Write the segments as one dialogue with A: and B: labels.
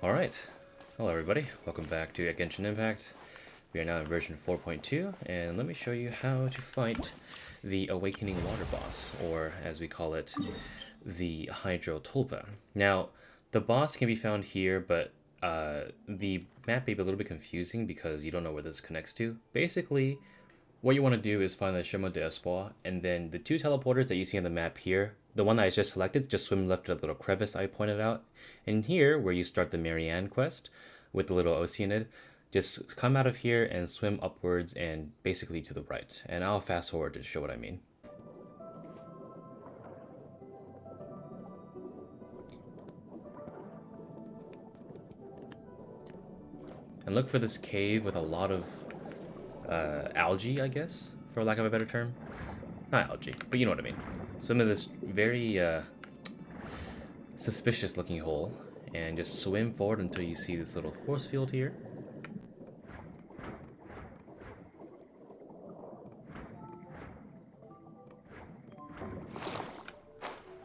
A: Alright, hello everybody, welcome back to Genshin Impact. We are now in version 4.2, and let me show you how to fight the Awakening Water Boss, or as we call it, the Hydro Tulpa. Now, the boss can be found here, but the map may be a little bit confusing because you don't know where this connects to. Basically, what you want to do is find the Chemin d'Espoir, and then the two teleporters that you see on the map here, the one that I just selected, just swim left to the little crevice I pointed out. And here, where you start the Marianne quest with the little Oceanid, just come out of here and swim upwards and basically to the right. And I'll fast forward to show what I mean. And look for this cave with a lot of algae, I guess, for lack of a better term. Not algae, but you know what I mean. Swim in this very suspicious looking hole and just swim forward until you see this little force field here.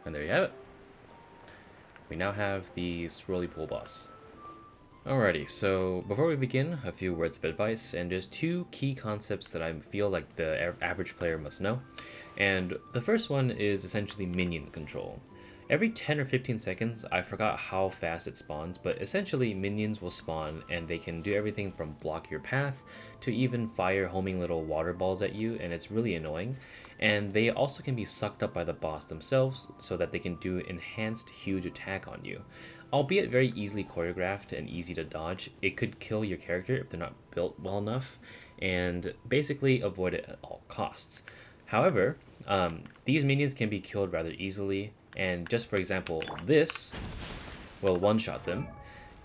A: And there you have it. We now have the Swirly Pool boss. Alrighty, so before we begin, a few words of advice, and there's two key concepts that I feel like the average player must know. And the first one is essentially minion control. Every 10 or 15 seconds, I forgot how fast it spawns, but essentially minions will spawn and they can do everything from block your path to even fire homing little water balls at you, and it's really annoying. And they also can be sucked up by the boss themselves so that they can do enhanced huge attack on you. Albeit very easily choreographed and easy to dodge, it could kill your character if they're not built well enough, and basically avoid it at all costs. However, these minions can be killed rather easily, and just for example, this will one-shot them.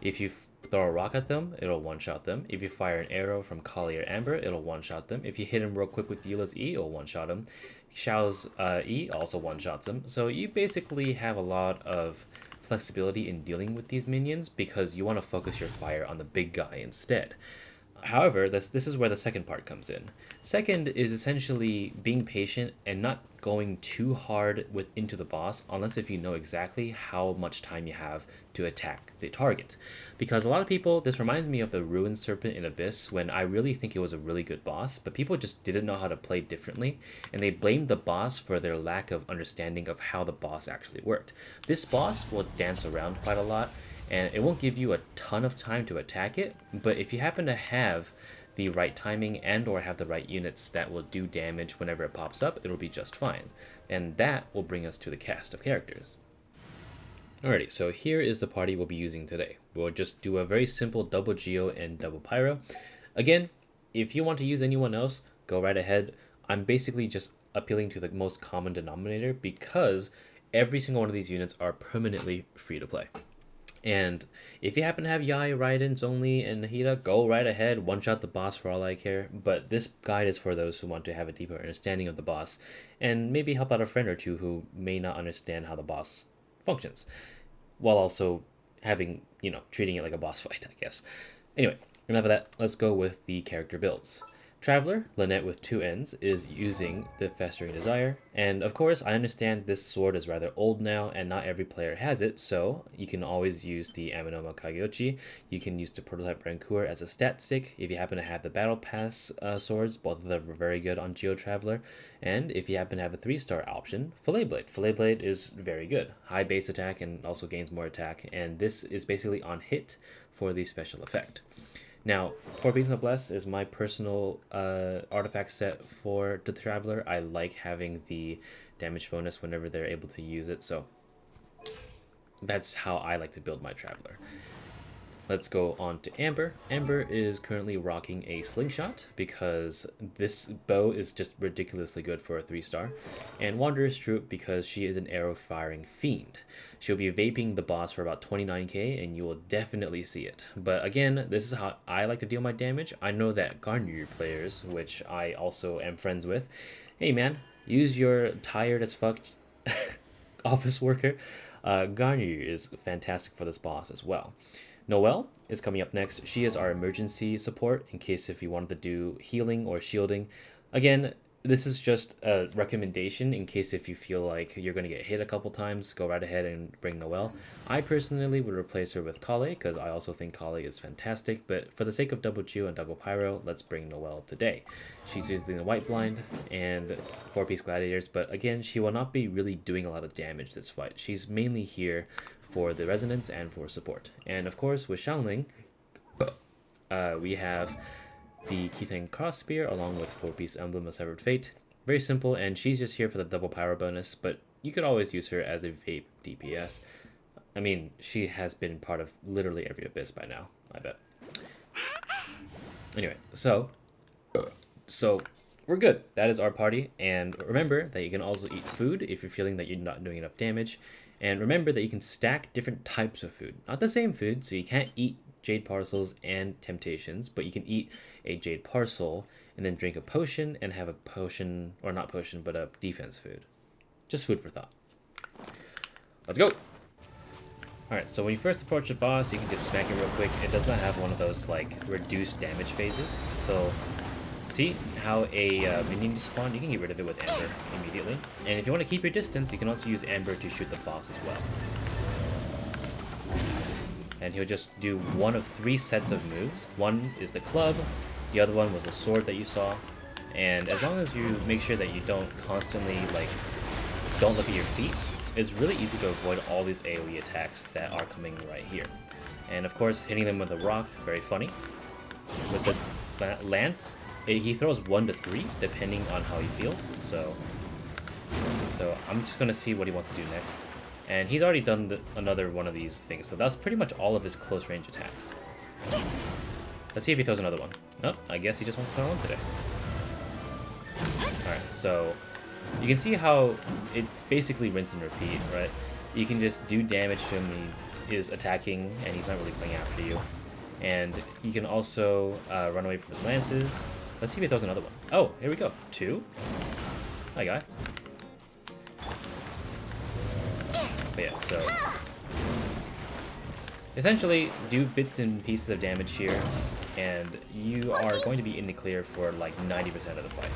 A: If you throw a rock at them, it'll one-shot them. If you fire an arrow from Kali or Amber, it'll one-shot them. If you hit him real quick with Eula's E, it'll one-shot him. Xiao's E also one-shots him. So you basically have a lot of flexibility in dealing with these minions because you want to focus your fire on the big guy instead. However, this is where the second part comes in. Second is essentially being patient and not going too hard into the boss unless if you know exactly how much time you have to attack the target. Because a lot of people, this reminds me of the Ruined Serpent in Abyss when I really think it was a really good boss, but people just didn't know how to play differently, and they blamed the boss for their lack of understanding of how the boss actually worked. This boss will dance around quite a lot, and it won't give you a ton of time to attack it, but if you happen to have the right timing and or have the right units that will do damage whenever it pops up, it'll be just fine. And that will bring us to the cast of characters. Alrighty, so here is the party we'll be using today. We'll just do a very simple double Geo and double Pyro. Again, if you want to use anyone else, go right ahead. I'm basically just appealing to the most common denominator because every single one of these units are permanently free to play. And if you happen to have Yai, Raiden, Zhongli, and Nahida, go right ahead, one-shot the boss for all I care. But this guide is for those who want to have a deeper understanding of the boss, and maybe help out a friend or two who may not understand how the boss functions, while also having, treating it like a boss fight, I guess. Anyway, enough of that, let's go with the character builds. Traveler, Lynette with two N's, is using the Festering Desire, and of course I understand this sword is rather old now and not every player has it, so you can always use the Aminoma Kageyochi. You can use the Prototype Rancour as a stat stick if you happen to have the Battle Pass swords, both of them are very good on Geo Traveler, and if you happen to have a 3-star option, Fillet Blade. Fillet Blade is very good, high base attack and also gains more attack, and this is basically on hit for the special effect. Now, Four Beings Noblesse is my personal artifact set for the Traveler. I like having the damage bonus whenever they're able to use it, so that's how I like to build my Traveler. Let's go on to Amber. Amber is currently rocking a slingshot because this bow is just ridiculously good for a 3-star. And Wanderer's Troop because she is an arrow firing fiend. She'll be vaping the boss for about 29k and you will definitely see it. But again, this is how I like to deal my damage. I know that Garnier players, which I also am friends with, hey man, use your tired as fuck office worker. Garnier is fantastic for this boss as well. Noelle is coming up next. She is our emergency support in case if you wanted to do healing or shielding. Again, this is just a recommendation in case if you feel like you're going to get hit a couple times, go right ahead and bring Noelle. I personally would replace her with Kale because I also think Kale is fantastic, but for the sake of Double Chew and Double Pyro, let's bring Noelle today. She's using the White Blind and 4-piece Gladiators, but again, she will not be really doing a lot of damage this fight. She's mainly here for the Resonance and for support. And of course, with Xiangling, we have the Keating Cross Spear along with 4-piece Emblem of Severed Fate. Very simple, and she's just here for the double pyro bonus, but you could always use her as a vape DPS. I mean, she has been part of literally every Abyss by now, I bet. Anyway, so we're good. That is our party, and remember that you can also eat food if you're feeling that you're not doing enough damage. And remember that you can stack different types of food. Not the same food, so you can't eat Jade Parcels and Temptations, but you can eat a Jade Parcel and then drink a potion and have a potion, or not potion, but a defense food. Just food for thought. Let's go! Alright, so when you first approach the boss, you can just smack it real quick. It does not have one of those, like, reduced damage phases. So, see how a minion despawned? You can get rid of it with Amber immediately. And if you want to keep your distance, you can also use Amber to shoot the boss as well. And he'll just do one of 3 sets of moves. One is the club, the other one was the sword that you saw. And as long as you make sure that you don't constantly, like, don't look at your feet, it's really easy to avoid all these AoE attacks that are coming right here. And of course, hitting them with a rock, very funny. With the lance, he throws 1 to 3 depending on how he feels. So I'm just gonna see what he wants to do next. And he's already done another one of these things, so that's pretty much all of his close range attacks. Let's see if he throws another one. Oh, I guess he just wants to throw one today. Alright, so you can see how it's basically rinse and repeat, right? You can just do damage to him, he is attacking, and he's not really going after you. And you can also run away from his lances. Let's see if he throws another one. Oh, here we go. 2. Hi, guy. But yeah, so essentially do bits and pieces of damage here, and you are going to be in the clear for like 90% of the fight.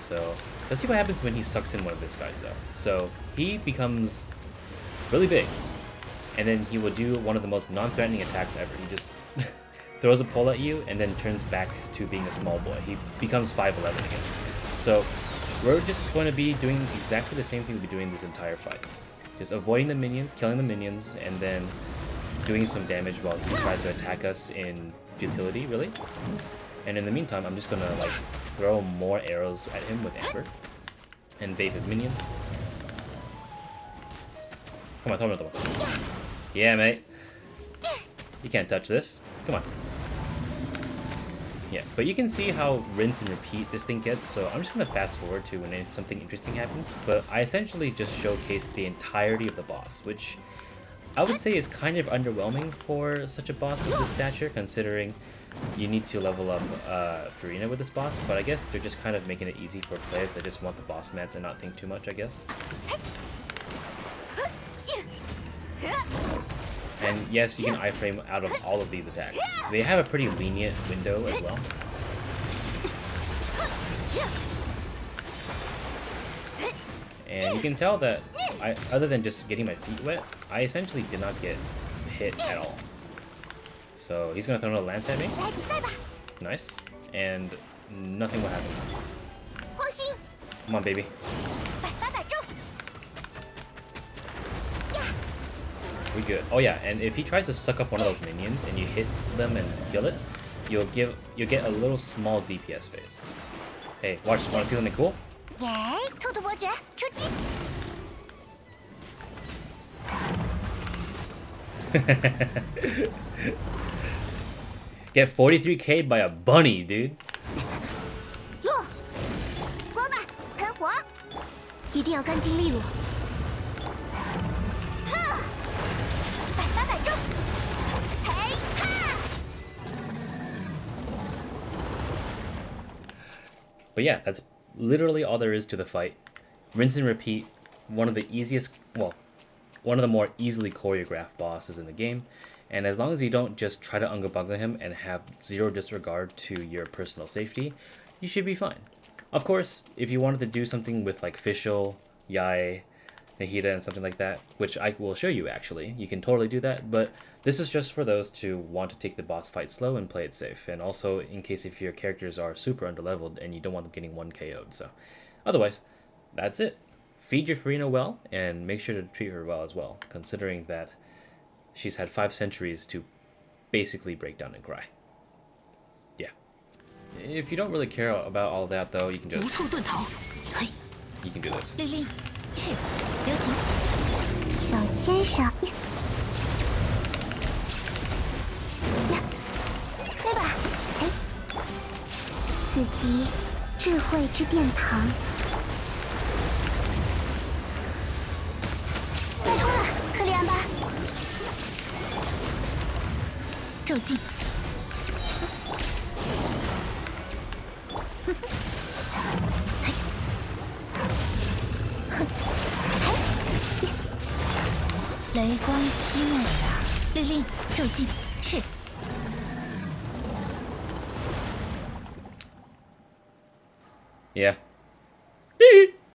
A: So let's see what happens when he sucks in one of these guys though. So he becomes really big, and then he will do one of the most non-threatening attacks ever. He just throws a pole at you and then turns back to being a small boy. He becomes 5'11" again. So we're just going to be doing exactly the same thing we'll be doing this entire fight. Just avoiding the minions, killing the minions, and then doing some damage while he tries to attack us in futility, really. And in the meantime, I'm just gonna like throw more arrows at him with Amber and vape his minions. Come on, throw another one. Yeah, mate. You can't touch this. Come on. Yeah, but you can see how rinse and repeat this thing gets, so I'm just going to fast forward to when something interesting happens. But I essentially just showcased the entirety of the boss, which I would say is kind of underwhelming for such a boss of this stature, considering you need to level up Furina with this boss, but I guess they're just kind of making it easy for players that just want the boss mats and not think too much, I guess. And yes, you can iframe out of all of these attacks. They have a pretty lenient window as well. And you can tell that, other than just getting my feet wet, I essentially did not get hit at all. So he's gonna throw another lance at me. Nice. And nothing will happen. Come on, baby. We good. Oh yeah, and if he tries to suck up one of those minions and you hit them and kill it, you'll get a little small DPS phase. Hey, wanna see something cool? Get 43K'd by a bunny, dude. But yeah, that's literally all there is to the fight. Rinse and repeat, one of the easiest, well, one of the more easily choreographed bosses in the game. And as long as you don't just try to unga bunga him and have zero disregard to your personal safety, you should be fine. Of course, if you wanted to do something with like Fischl, Yai, Nahida, and something like that, which I will show you actually, you can totally do that, but this is just for those to want to take the boss fight slow and play it safe, and also in case if your characters are super underleveled and you don't want them getting 1 KO'd, so. Otherwise, that's it. Feed your Furina well, and make sure to treat her well as well, considering that she's had 5 centuries to basically break down and cry. Yeah. If you don't really care about all that, though, you can just... You can do this.
B: 律令，是，流行。手牵手。呀，飞吧！哎，此即智慧之殿堂。拜托了，克里安巴。骤进。雷光凄美啊！律令，骤进，赤。
A: Yeah,